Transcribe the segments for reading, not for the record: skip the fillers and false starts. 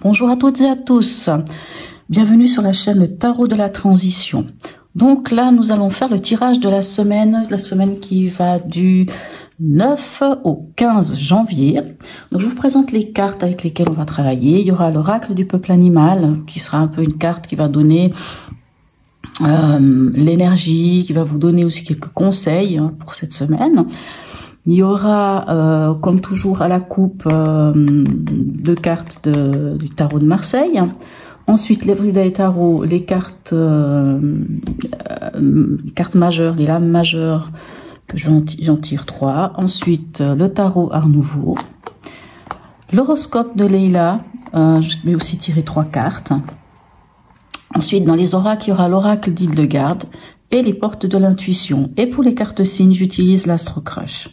Bonjour à toutes et à tous, bienvenue sur la chaîne Le Tarot de la Transition. Donc là, nous allons faire le tirage de la semaine qui va du 9 au 15 janvier. Donc je vous présente les cartes avec lesquelles on va travailler. Il y aura l'oracle du peuple animal, qui sera un peu une carte qui va donner l'énergie, qui va vous donner aussi quelques conseils pour cette semaine. Il y aura, comme toujours à la coupe, deux cartes du tarot de Marseille. Ensuite, l'Everyday Tarot, les cartes majeures, les lames majeures, que j'en tire 3. Ensuite, le tarot Art Nouveau. L'horoscope de Leila, je vais aussi tirer 3 cartes. Ensuite, dans les oracles, il y aura l'oracle d'Hildegarde et les portes de l'intuition. Et pour les cartes signes, j'utilise l'Astro Crush.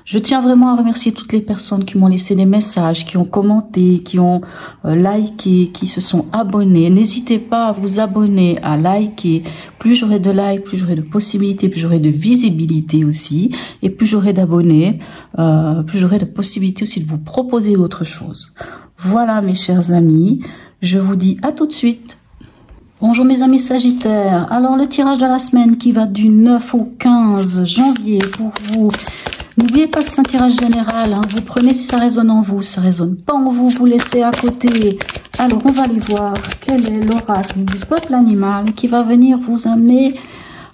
Je tiens vraiment à remercier toutes les personnes qui m'ont laissé des messages, qui ont commenté, qui ont liké, qui se sont abonnés. N'hésitez pas à vous abonner, à liker. Plus j'aurai de likes, plus j'aurai de possibilités, plus j'aurai de visibilité aussi. Et plus j'aurai d'abonnés, plus j'aurai de possibilités aussi de vous proposer autre chose. Voilà mes chers amis, je vous dis à tout de suite. Bonjour mes amis Sagittaires, alors le tirage de la semaine qui va du 9 au 15 janvier pour vous. N'oubliez pas que c'est un tirage général, hein. Vous prenez si ça résonne en vous, si ça résonne pas en vous, vous laissez à côté. Alors on va aller voir quel est l'oracle du peuple animal qui va venir vous amener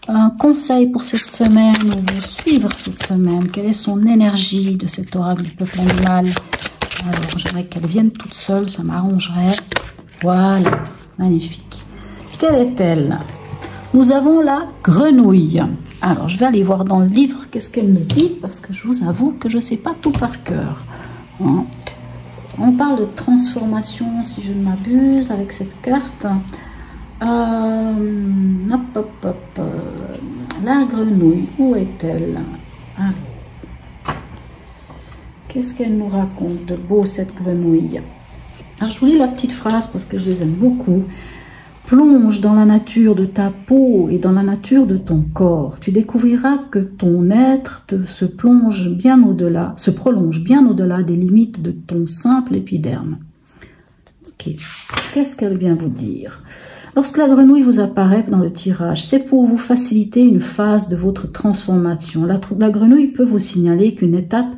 un conseil pour cette semaine, ou vous suivre cette semaine. Quelle est son énergie de cet oracle du peuple animal? Alors j'aimerais qu'elle vienne toute seule, ça m'arrangerait. Voilà, magnifique. Quelle est-elle? Nous avons la grenouille. Alors, je vais aller voir dans le livre qu'est-ce qu'elle me dit, parce que je vous avoue que je ne sais pas tout par cœur. Hein. On parle de transformation, si je ne m'abuse, avec cette carte. La grenouille, où est-elle? Qu'est-ce qu'elle nous raconte de beau, cette grenouille? Alors, je vous lis la petite phrase, parce que je les aime beaucoup. Plonge dans la nature de ta peau et dans la nature de ton corps. Tu découvriras que ton être se prolonge bien au-delà des limites de ton simple épiderme. Ok. Qu'est-ce qu'elle vient vous dire? Lorsque la grenouille vous apparaît dans le tirage, c'est pour vous faciliter une phase de votre transformation. La grenouille peut vous signaler qu'une étape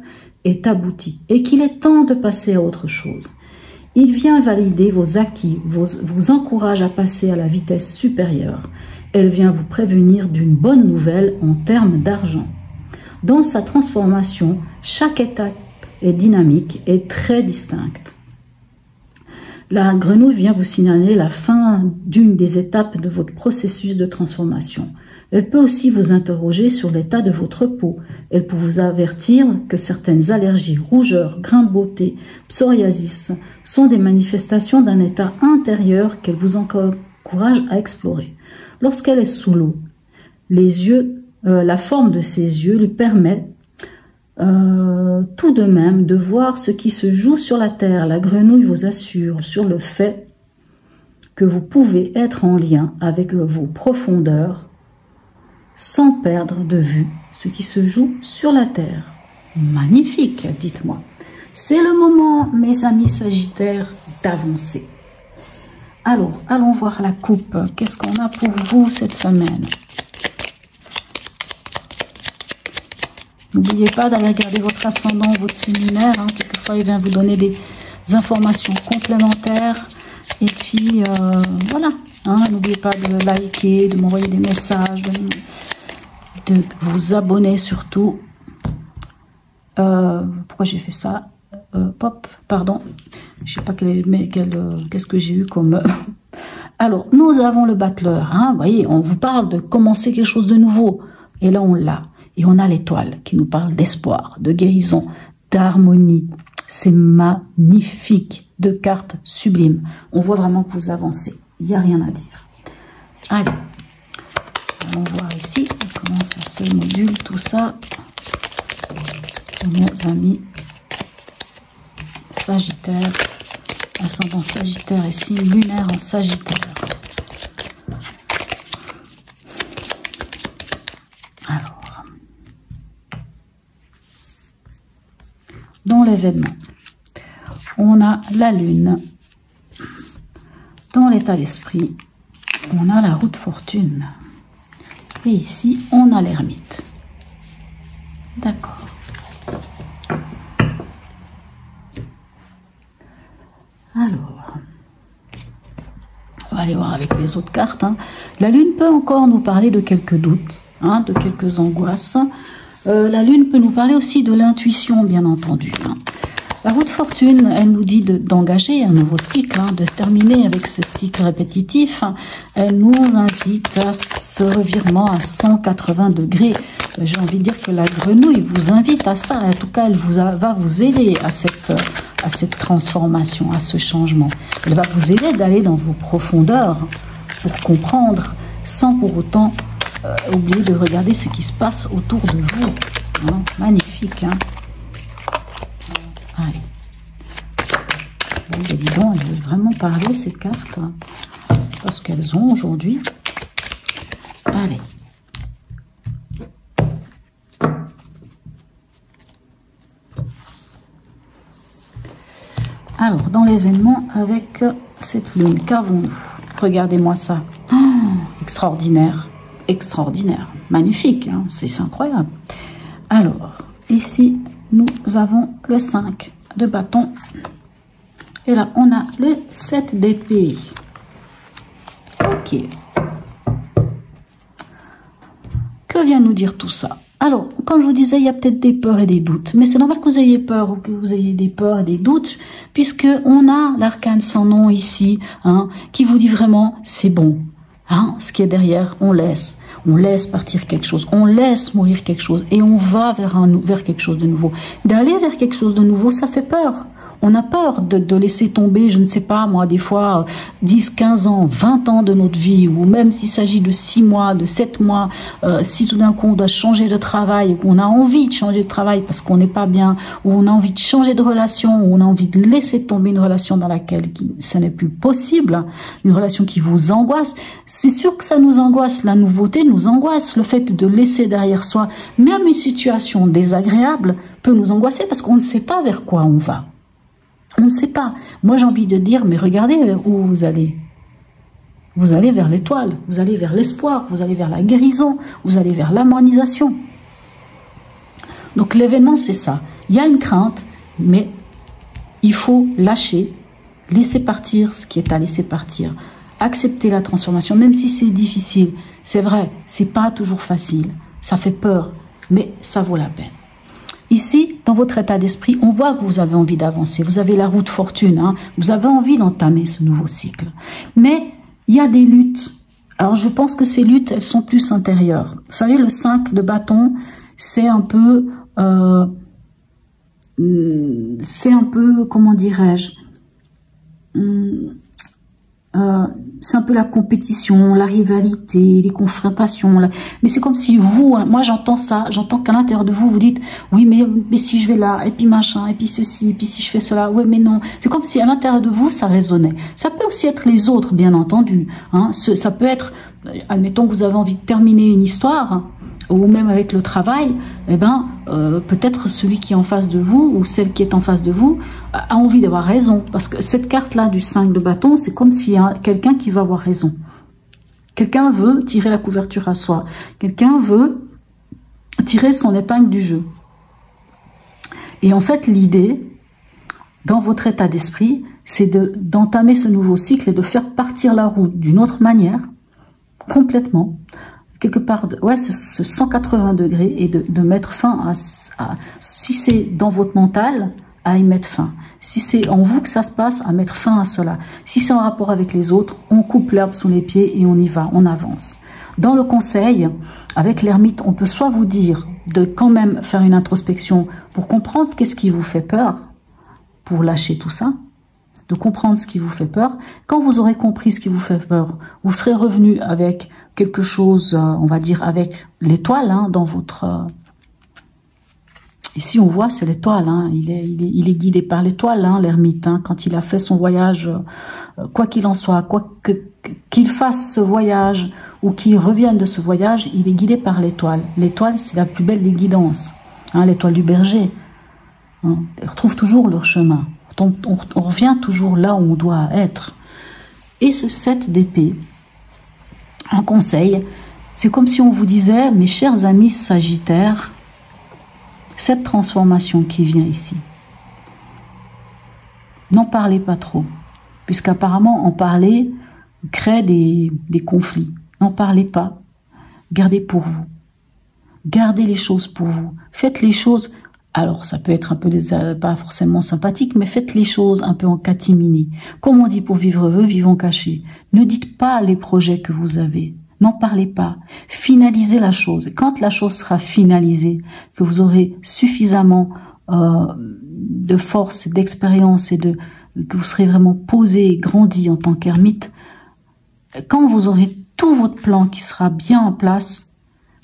est aboutie et qu'il est temps de passer à autre chose. Il vient valider vos acquis, vous encourage à passer à la vitesse supérieure. Elle vient vous prévenir d'une bonne nouvelle en termes d'argent. Dans sa transformation, chaque étape est dynamique et très distincte. La grenouille vient vous signaler la fin d'une des étapes de votre processus de transformation. Elle peut aussi vous interroger sur l'état de votre peau. Elle peut vous avertir que certaines allergies, rougeurs, grains de beauté, psoriasis sont des manifestations d'un état intérieur qu'elle vous encourage à explorer. Lorsqu'elle est sous l'eau, la forme de ses yeux lui permet tout de même de voir ce qui se joue sur la terre. La grenouille vous assure sur le fait que vous pouvez être en lien avec vos profondeurs sans perdre de vue ce qui se joue sur la terre. Magnifique, dites-moi. C'est le moment, mes amis Sagittaires, d'avancer. Alors, allons voir la coupe. Qu'est-ce qu'on a pour vous cette semaine? N'oubliez pas d'aller regarder votre ascendant, votre signe lunaire. Hein. Quelquefois, il vient vous donner des informations complémentaires. Et puis, voilà. Hein. N'oubliez pas de liker, de m'envoyer des messages, de vous abonner surtout. Pourquoi j'ai fait ça? Pardon. Je sais pas qu'est-ce que j'ai eu comme... Alors, nous avons le battleur. Hein. Vous voyez, on vous parle de commencer quelque chose de nouveau. Et là, on l'a. Et on a l'étoile qui nous parle d'espoir, de guérison, d'harmonie. C'est magnifique. 2 cartes sublimes. On voit vraiment que vous avancez. Il n'y a rien à dire. Allez. Allons voir ici comment ça se module tout ça. Nos amis Sagittaire, ascendant Sagittaire et signe lunaire en Sagittaire. Alors, dans l'événement, on a la Lune dans l'état d'esprit, on a la roue de fortune. Et ici, on a l'ermite. D'accord. Alors, on va aller voir avec les autres cartes. Hein. La lune peut encore nous parler de quelques doutes, hein, de quelques angoisses. La lune peut nous parler aussi de l'intuition, bien entendu. Hein. La roue de fortune, elle nous dit d'engager un nouveau cycle, hein, de terminer avec ce cycle répétitif. Elle nous invite à ce revirement à 180 degrés. J'ai envie de dire que la grenouille vous invite à ça. En tout cas, elle va vous aider à cette transformation, à ce changement. Elle va vous aider d'aller dans vos profondeurs pour comprendre sans pour autant oublier de regarder ce qui se passe autour de vous. Hein, magnifique, hein. Allez. Bon, dis donc, elles veulent vraiment parler, ces cartes. Parce qu'elles ont aujourd'hui. Allez. Alors, dans l'événement avec cette lune, qu'avons-nous? Regardez-moi ça. Oh, extraordinaire. Extraordinaire. Magnifique, hein, c'est incroyable. Alors, ici, nous avons le 5 de bâton. Et là, on a le 7 d'épée. Ok. Que vient nous dire tout ça? Alors, comme je vous disais, il y a peut-être des peurs et des doutes. Mais c'est normal que vous ayez peur ou que vous ayez des peurs et des doutes, puisque on a l'arcane sans nom ici, hein, qui vous dit vraiment, c'est bon. Hein, ce qui est derrière, on laisse partir quelque chose, on laisse mourir quelque chose et on va vers quelque chose de nouveau. D'aller vers quelque chose de nouveau, ça fait peur. On a peur de laisser tomber, je ne sais pas moi, des fois 10, 15 ans, 20 ans de notre vie, ou même s'il s'agit de 6 mois, de 7 mois, si tout d'un coup on doit changer de travail, ou on a envie de changer de travail parce qu'on n'est pas bien, ou on a envie de changer de relation, ou on a envie de laisser tomber une relation dans laquelle ce n'est plus possible, une relation qui vous angoisse, c'est sûr que ça nous angoisse, la nouveauté nous angoisse, le fait de laisser derrière soi, même une situation désagréable peut nous angoisser parce qu'on ne sait pas vers quoi on va. On ne sait pas. Moi, j'ai envie de dire, mais regardez où vous allez. Vous allez vers l'étoile, vous allez vers l'espoir, vous allez vers la guérison, vous allez vers l'harmonisation. Donc, l'événement, c'est ça. Il y a une crainte, mais il faut lâcher, laisser partir ce qui est à laisser partir. Accepter la transformation, même si c'est difficile. C'est vrai, c'est pas toujours facile. Ça fait peur, mais ça vaut la peine. Ici, dans votre état d'esprit, on voit que vous avez envie d'avancer. Vous avez la roue de fortune. Hein, vous avez envie d'entamer ce nouveau cycle. Mais il y a des luttes. Alors, je pense que ces luttes, elles sont plus intérieures. Vous savez, le 5 de bâton, c'est un peu, comment dirais-je, c'est un peu la compétition, la rivalité, les confrontations. Mais c'est comme si vous, moi j'entends ça, j'entends qu'à l'intérieur de vous, vous dites, oui mais si je vais là, et puis machin, et puis ceci, et puis si je fais cela, oui mais non. C'est comme si à l'intérieur de vous, ça résonnait. Ça peut aussi être les autres, bien entendu. Hein. Ça peut être, admettons que vous avez envie de terminer une histoire, ou même avec le travail, eh ben, peut-être celui qui est en face de vous, ou celle qui est en face de vous, a envie d'avoir raison. Parce que cette carte-là du 5 de bâton, c'est comme s'il y a quelqu'un qui va avoir raison. Quelqu'un veut tirer la couverture à soi. Quelqu'un veut tirer son épingle du jeu. Et en fait, l'idée, dans votre état d'esprit, c'est d'entamer ce nouveau cycle et de faire partir la roue d'une autre manière, complètement, quelque part, ouais, ce 180 degrés, et de mettre fin à si c'est dans votre mental, à y mettre fin. Si c'est en vous que ça se passe, à mettre fin à cela. Si c'est en rapport avec les autres, on coupe l'herbe sous les pieds et on y va, on avance. Dans le conseil, avec l'ermite, on peut soit vous dire de quand même faire une introspection pour comprendre qu'est-ce qui vous fait peur, pour lâcher tout ça, de comprendre ce qui vous fait peur. Quand vous aurez compris ce qui vous fait peur, vous serez revenu avec quelque chose, on va dire, avec l'étoile, hein, dans votre... Ici, on voit, c'est l'étoile, hein, il est guidé par l'étoile, hein, l'ermite, hein, quand il a fait son voyage, quoi qu'il en soit, qu'il fasse ce voyage ou qu'il revienne de ce voyage, il est guidé par l'étoile. L'étoile, c'est la plus belle des guidances, hein, l'étoile du berger. Hein, ils retrouvent toujours leur chemin. On revient toujours là où on doit être. Et ce 7 d'épée, un conseil, c'est comme si on vous disait, mes chers amis Sagittaires, cette transformation qui vient ici, n'en parlez pas trop, puisqu'apparemment en parler crée des conflits. N'en parlez pas, gardez pour vous. Gardez les choses pour vous. Faites les choses, alors ça peut être un peu pas forcément sympathique, mais faites les choses un peu en catimini. Comme on dit pour vivre heureux, vivons cachés. Ne dites pas les projets que vous avez. N'en parlez pas. Finalisez la chose. Quand la chose sera finalisée, que vous aurez suffisamment de force, d'expérience et que vous serez vraiment posé et grandi en tant qu'ermite, quand vous aurez tout votre plan qui sera bien en place,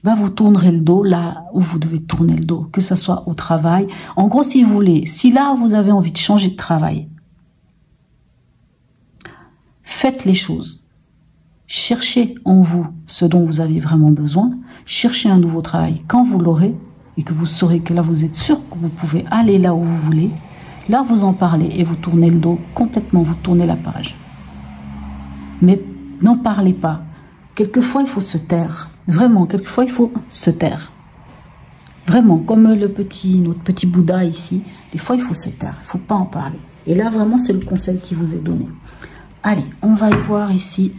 vous tournerez le dos là où vous devez tourner le dos, que ce soit au travail. En gros, si vous voulez, si là vous avez envie de changer de travail, faites les choses. Cherchez en vous ce dont vous avez vraiment besoin. Cherchez un nouveau travail quand vous l'aurez et que vous saurez que là vous êtes sûr que vous pouvez aller là où vous voulez. Là vous en parlez et vous tournez le dos complètement, vous tournez la page. Mais n'en parlez pas. Quelquefois il faut se taire. Vraiment, quelquefois il faut se taire. Vraiment, comme notre petit Bouddha ici, des fois il faut se taire, il ne faut pas en parler. Et là vraiment c'est le conseil qui vous est donné. Allez, on va y voir ici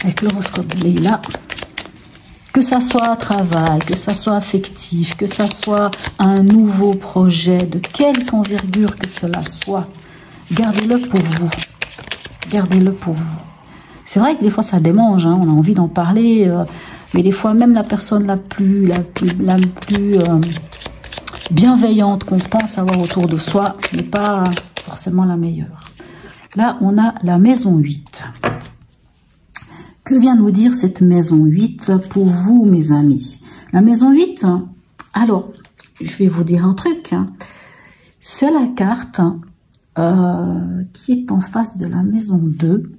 avec l'horoscope de Leïla. Que ça soit travail, que ça soit affectif, que ça soit un nouveau projet, de quelque envergure que cela soit, gardez-le pour vous. Gardez-le pour vous. C'est vrai que des fois ça démange, hein, on a envie d'en parler, mais des fois même la personne la plus bienveillante qu'on pense avoir autour de soi n'est pas forcément la meilleure. Là, on a la maison 8. Que vient nous dire cette maison 8 pour vous, mes amis? La maison 8, alors, je vais vous dire un truc, hein, c'est la carte qui est en face de la maison 2.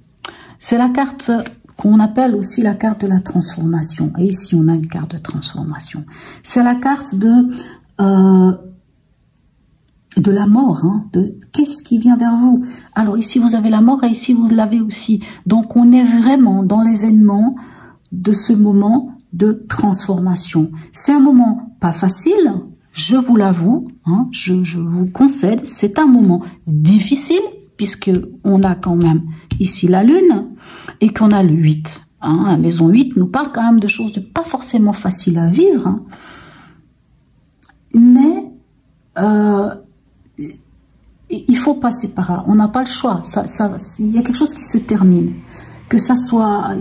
C'est la carte qu'on appelle aussi la carte de la transformation. Et ici, on a une carte de transformation. C'est la carte de la mort, hein, de qu'est-ce qui vient vers vous. Alors ici, vous avez la mort et ici, vous l'avez aussi. Donc, on est vraiment dans l'événement de ce moment de transformation. C'est un moment pas facile, je vous l'avoue, hein, je vous concède, c'est un moment difficile, puisque on a quand même ici la lune et qu'on a le 8. Hein, la maison 8 nous parle quand même de choses de pas forcément faciles à vivre, hein, mais il faut passer par là, on n'a pas le choix, il y a quelque chose qui se termine, que ça soit,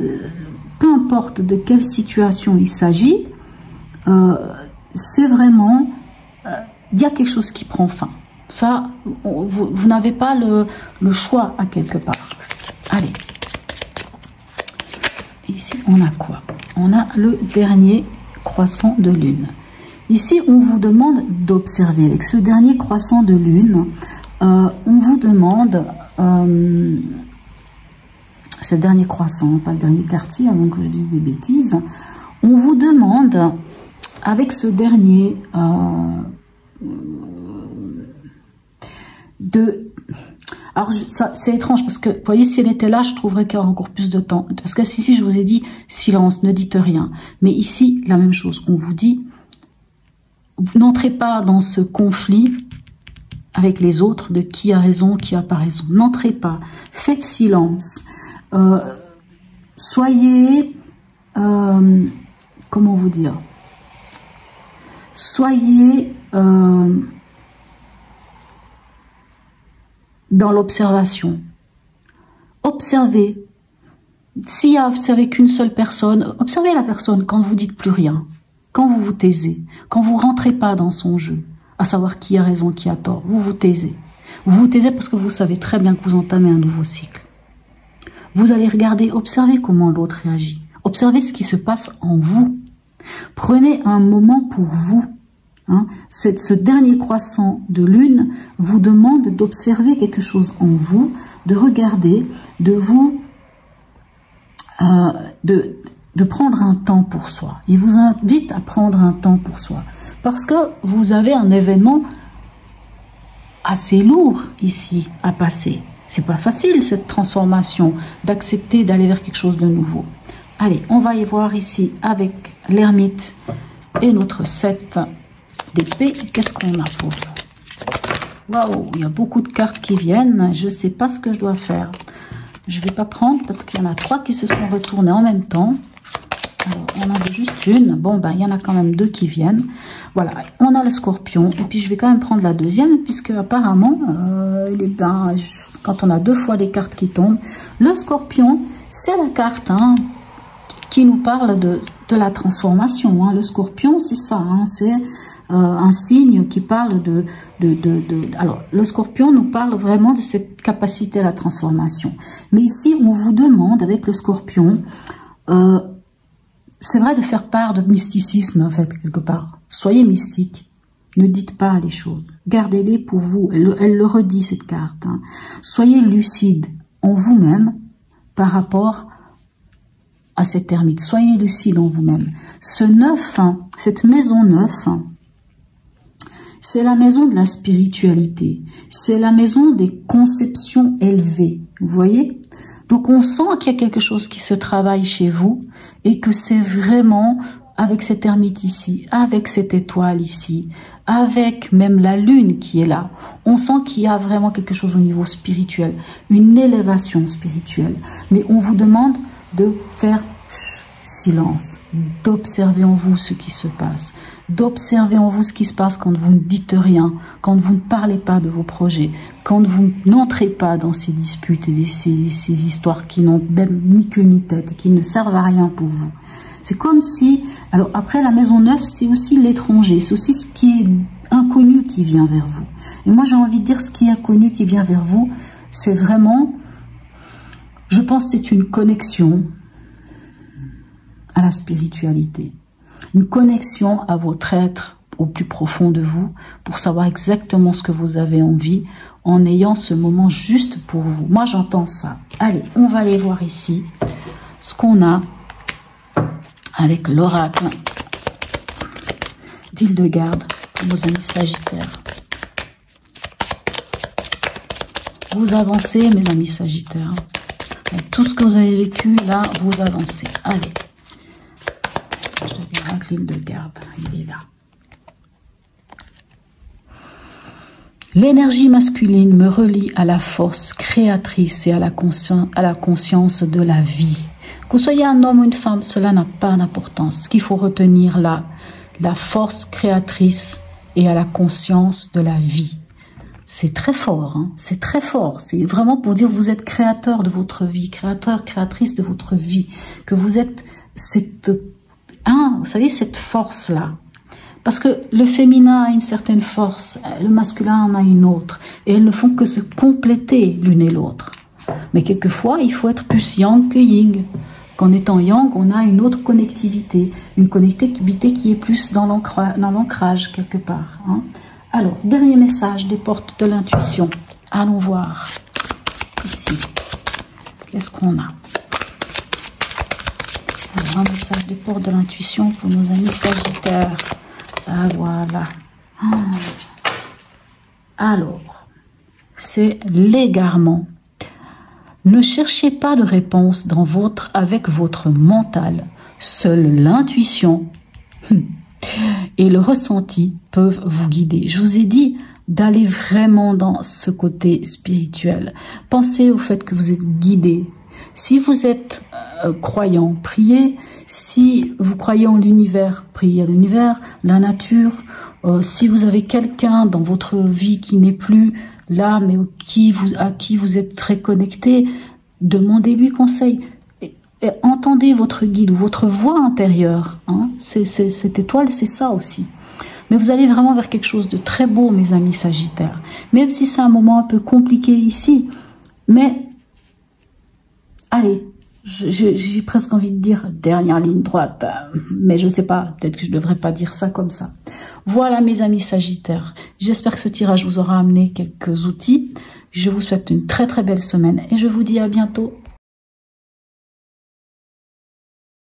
peu importe de quelle situation il s'agit, c'est vraiment, il y a quelque chose qui prend fin. Ça, vous n'avez pas le choix à quelque part. Allez. Ici, on a quoi? On a le dernier croissant de lune. Ici, on vous demande d'observer. Avec ce dernier croissant de lune, on vous demande, ce dernier croissant, pas le dernier quartier, avant que je dise des bêtises, on vous demande, avec ce dernier, alors c'est étrange parce que vous voyez, si elle était là, je trouverais qu'il y aurait encore plus de temps, parce que ici je vous ai dit silence, ne dites rien, mais ici la même chose, on vous dit n'entrez pas dans ce conflit avec les autres de qui a raison, qui a pas raison, n'entrez pas, faites silence, soyez comment vous dire, soyez dans l'observation. Observez. Si vous savez qu'une seule personne, observez la personne quand vous dites plus rien, quand vous vous taisez, quand vous rentrez pas dans son jeu, à savoir qui a raison, qui a tort, vous vous taisez. Vous vous taisez parce que vous savez très bien que vous entamez un nouveau cycle. Vous allez regarder, observez comment l'autre réagit. Observez ce qui se passe en vous. Prenez un moment pour vous. Hein, ce dernier croissant de lune vous demande d'observer quelque chose en vous, de regarder, de vous, de prendre un temps pour soi. Il vous invite à prendre un temps pour soi, parce que vous avez un événement assez lourd ici à passer. C'est pas facile cette transformation, d'accepter d'aller vers quelque chose de nouveau. Allez, on va y voir ici avec l'ermite et notre 7 d'épée. Qu'est-ce qu'on a pour vous? Waouh, il y a beaucoup de cartes qui viennent. Je sais pas ce que je dois faire. Je vais pas prendre parce qu'il y en a 3 qui se sont retournées en même temps. Alors, on en a juste une. Bon, ben, il y en a quand même 2 qui viennent. Voilà, on a le scorpion. Et puis, je vais quand même prendre la deuxième, puisque apparemment, quand on a 2 fois les cartes qui tombent, le scorpion, c'est la carte qui nous parle de la transformation. Le scorpion, c'est ça. C'est un signe qui parle Alors, le scorpion nous parle vraiment de cette capacité à la transformation. Mais ici, on vous demande, avec le scorpion... c'est vrai de faire part de mysticisme, en fait, quelque part. Soyez mystique. Ne dites pas les choses. Gardez-les pour vous. Elle le redit, cette carte. Soyez lucide en vous-même par rapport à cette ermite. Soyez lucide en vous-même. Ce 9, cette maison 9, c'est la maison de la spiritualité. C'est la maison des conceptions élevées. Vous voyez ? Donc, on sent qu'il y a quelque chose qui se travaille chez vous et que c'est vraiment avec cette ermite ici, avec cette étoile ici, avec même la lune qui est là. On sent qu'il y a vraiment quelque chose au niveau spirituel, une élévation spirituelle. Mais on vous demande de faire silence, d'observer en vous ce qui se passe, d'observer en vous ce qui se passe quand vous ne dites rien, quand vous ne parlez pas de vos projets, quand vous n'entrez pas dans ces disputes et ces histoires qui n'ont même ni queue ni tête, qui ne servent à rien pour vous. C'est comme si... Alors après, la maison 9, c'est aussi l'étranger, c'est aussi ce qui est inconnu qui vient vers vous. Et moi, j'ai envie de dire ce qui est inconnu qui vient vers vous, c'est vraiment... Je pense que c'est une connexion à la spiritualité. Une connexion à votre être au plus profond de vous pour savoir exactement ce que vous avez envie en ayant ce moment juste pour vous. Moi, j'entends ça. Allez, on va aller voir ici ce qu'on a avec l'oracle d'Hildegarde pour nos amis Sagittaires. Vous avancez, mes amis Sagittaires. Donc, tout ce que vous avez vécu, là, vous avancez. Allez. Hildegarde, il est là. L'énergie masculine me relie à la force créatrice et à la conscience de la vie. Que vous soyez un homme ou une femme, cela n'a pas d'importance. Ce qu'il faut retenir là, la force créatrice et à la conscience de la vie. C'est très fort, c'est très fort. C'est vraiment pour dire que vous êtes créateur de votre vie, créateur, créatrice de votre vie, que vous êtes cette... vous savez, cette force-là. Parce que le féminin a une certaine force, le masculin en a une autre. Et elles ne font que se compléter l'une et l'autre. Mais quelquefois, il faut être plus yang que yin. Qu'en étant yang, on a une autre connectivité. Une connectivité qui est plus dans l'ancrage, quelque part. Alors, dernier message des portes de l'intuition. Allons voir. Ici. Qu'est-ce qu'on a ? Alors, un message des portes de l'intuition pour nos amis Sagittaires. Ah, voilà. Alors, c'est l'égarement. Ne cherchez pas de réponse avec votre mental. Seule l'intuition et le ressenti peuvent vous guider. Je vous ai dit d'aller vraiment dans ce côté spirituel. Pensez au fait que vous êtes guidé. Si vous êtes croyant, priez. Si vous croyez en l'univers, priez à l'univers, la nature. Si vous avez quelqu'un dans votre vie qui n'est plus là, mais à qui vous êtes très connecté, demandez-lui conseil. Et entendez votre guide ou votre voix intérieure. Cette étoile, c'est ça aussi. Mais vous allez vraiment vers quelque chose de très beau, mes amis Sagittaires. Même si c'est un moment un peu compliqué ici, mais allez, j'ai presque envie de dire dernière ligne droite, mais je ne sais pas, peut-être que je ne devrais pas dire ça comme ça. Voilà mes amis Sagittaires, j'espère que ce tirage vous aura amené quelques outils. Je vous souhaite une très très belle semaine et je vous dis à bientôt.